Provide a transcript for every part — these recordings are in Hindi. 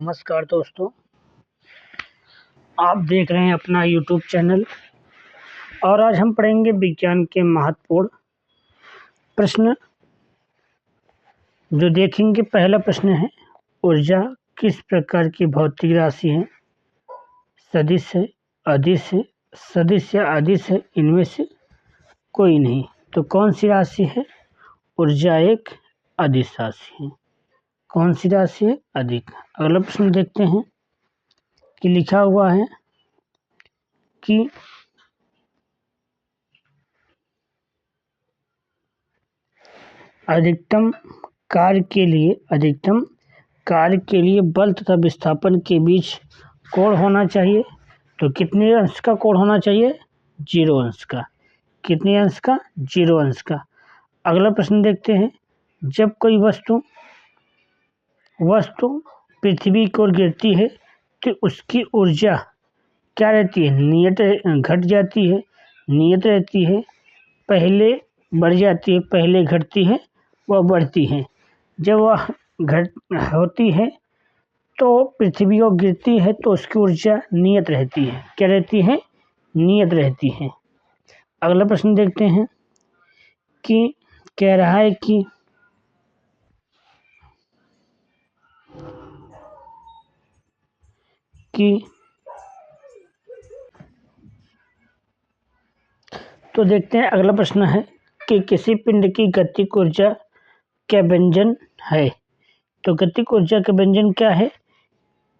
नमस्कार दोस्तों, आप देख रहे हैं अपना यूट्यूब चैनल और आज हम पढ़ेंगे विज्ञान के महत्वपूर्ण प्रश्न। जो देखेंगे, पहला प्रश्न है, ऊर्जा किस प्रकार की भौतिक राशि है? सदिश है, अदिश है, सदिश या अदिश है, इनमें से कोई नहीं। तो कौन सी राशि है? ऊर्जा एक अदिश राशि है। कौन सी राशि है? अधिक। अगला प्रश्न देखते हैं कि लिखा हुआ है कि अधिकतम कार्य के लिए बल तथा विस्थापन के बीच कोण होना चाहिए। तो कितने अंश का कोण होना चाहिए? 0 अंश का। कितने अंश का? 0 अंश का। अगला प्रश्न देखते हैं, जब कोई वस्तु पृथ्वी की ओर गिरती है तो उसकी ऊर्जा क्या रहती है? नियत घट जाती है, नियत रहती है, पहले बढ़ जाती है, पहले घटती है, वह बढ़ती है। जब वह घट होती है तो पृथ्वी को गिरती है तो उसकी ऊर्जा नियत रहती है। क्या रहती है? नियत रहती है। अगला प्रश्न देखते हैं कि कह रहा है कि तो देखते हैं, अगला प्रश्न है कि किसी पिंड की गतिक ऊर्जा क्या व्यंजन है? तो गतिक ऊर्जा का व्यंजन क्या है?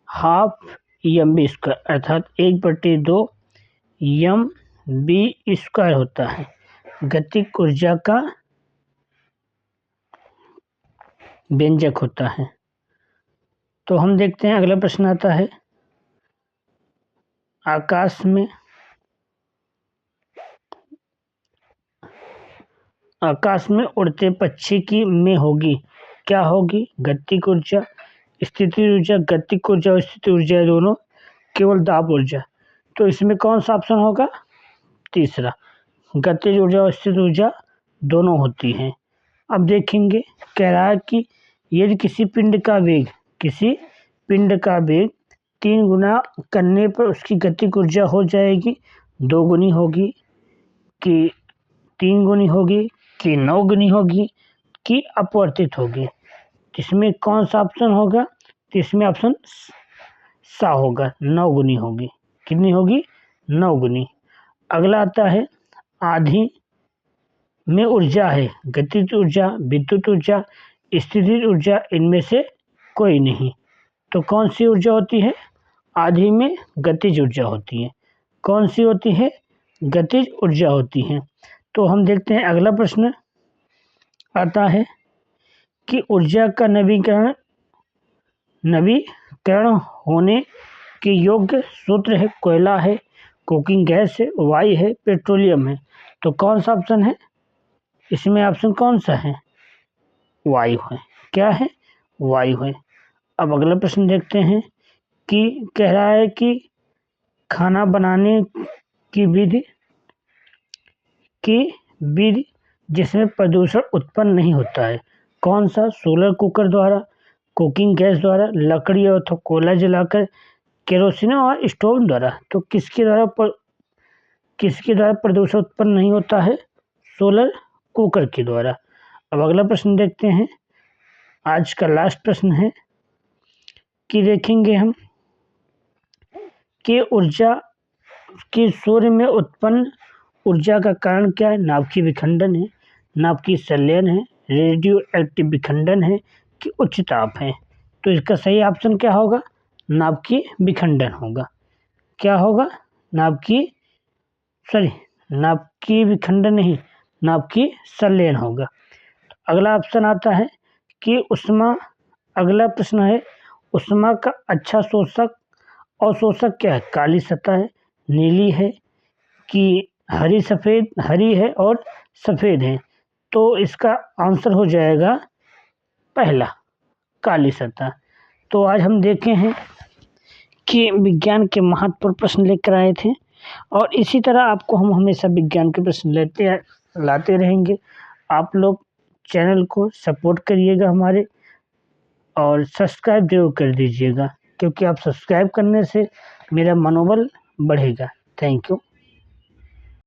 हाफ mv स्क्वायर, अर्थात 1/2 mv स्क्वायर होता है गतिक ऊर्जा का व्यंजक होता है। तो हम देखते हैं, अगला प्रश्न आता है, आकाश में उड़ते पक्षी की में होगी, क्या होगी? गतिक ऊर्जा, स्थितिज ऊर्जा। गतिक ऊर्जा और स्थितिज ऊर्जा दोनों केवल दाब ऊर्जा। तो इसमें कौन सा ऑप्शन होगा? तीसरा। गतिज ऊर्जा और स्थितिज ऊर्जा दोनों होती हैं। अब देखेंगे, कह रहा है कि यदि किसी पिंड का वेग 3 गुना करने पर उसकी गतिक ऊर्जा हो जाएगी 2 गुनी होगी, कि 3 गुनी होगी, कि 9 गुनी होगी, कि अपवर्तित होगी। इसमें कौन सा ऑप्शन होगा? तो इसमें ऑप्शन सा होगा, 9 गुनी होगी। कितनी होगी? 9 गुनी। अगला आता है, आधी में ऊर्जा है, गतिज ऊर्जा, विद्युत ऊर्जा, स्थितिज ऊर्जा, इनमें से कोई नहीं। तो कौन सी ऊर्जा होती है? आधी में गतिज ऊर्जा होती है। कौन सी होती है? गतिज ऊर्जा होती है। तो हम देखते हैं, अगला प्रश्न आता है कि ऊर्जा का नवीकरण होने के योग्य सूत्र है, कोयला है, कुकिंग गैस है, वायु है, पेट्रोलियम है। तो कौन सा ऑप्शन है? इसमें ऑप्शन कौन सा है? वायु है। क्या है? वायु है। अब अगला प्रश्न देखते हैं कि कह रहा है कि खाना बनाने की विधि जिसमें प्रदूषण उत्पन्न नहीं होता है, कौन सा? सोलर कुकर द्वारा, कुकिंग गैस द्वारा, लकड़ी और कोयला जलाकर, केरोसिन और स्टोव द्वारा। तो किसके द्वारा प्रदूषण उत्पन्न नहीं होता है? सोलर कुकर के द्वारा। अब अगला प्रश्न देखते हैं, आज का लास्ट प्रश्न है कि देखेंगे हम कि ऊर्जा की सूर्य में उत्पन्न ऊर्जा का कारण क्या है? नाभिकीय विखंडन है, नाभिकीय संलयन है, रेडियो एक्टिव विखंडन है, कि उच्च ताप है। तो इसका सही ऑप्शन क्या होगा? नाभिकीय विखंडन होगा। क्या होगा? नाभिकीय विखंडन नहीं, नाभिकीय संलयन होगा। अगला ऑप्शन आता है कि अगला प्रश्न है, ऊष्मा का अच्छा शोषक और शोषक क्या है? काली सतह है, नीली है, कि हरी है और सफ़ेद है। तो इसका आंसर हो जाएगा पहला, काली सतह। तो आज हम देखे हैं कि विज्ञान के महत्वपूर्ण प्रश्न लेकर आए थे और इसी तरह आपको हम हमेशा विज्ञान के प्रश्न लाते रहेंगे। आप लोग चैनल को सपोर्ट करिएगा हमारे, और सब्सक्राइब जरूर कर दीजिएगा। क्योंकि आप सब्सक्राइब करने से मेरा मनोबल बढ़ेगा। Thank you.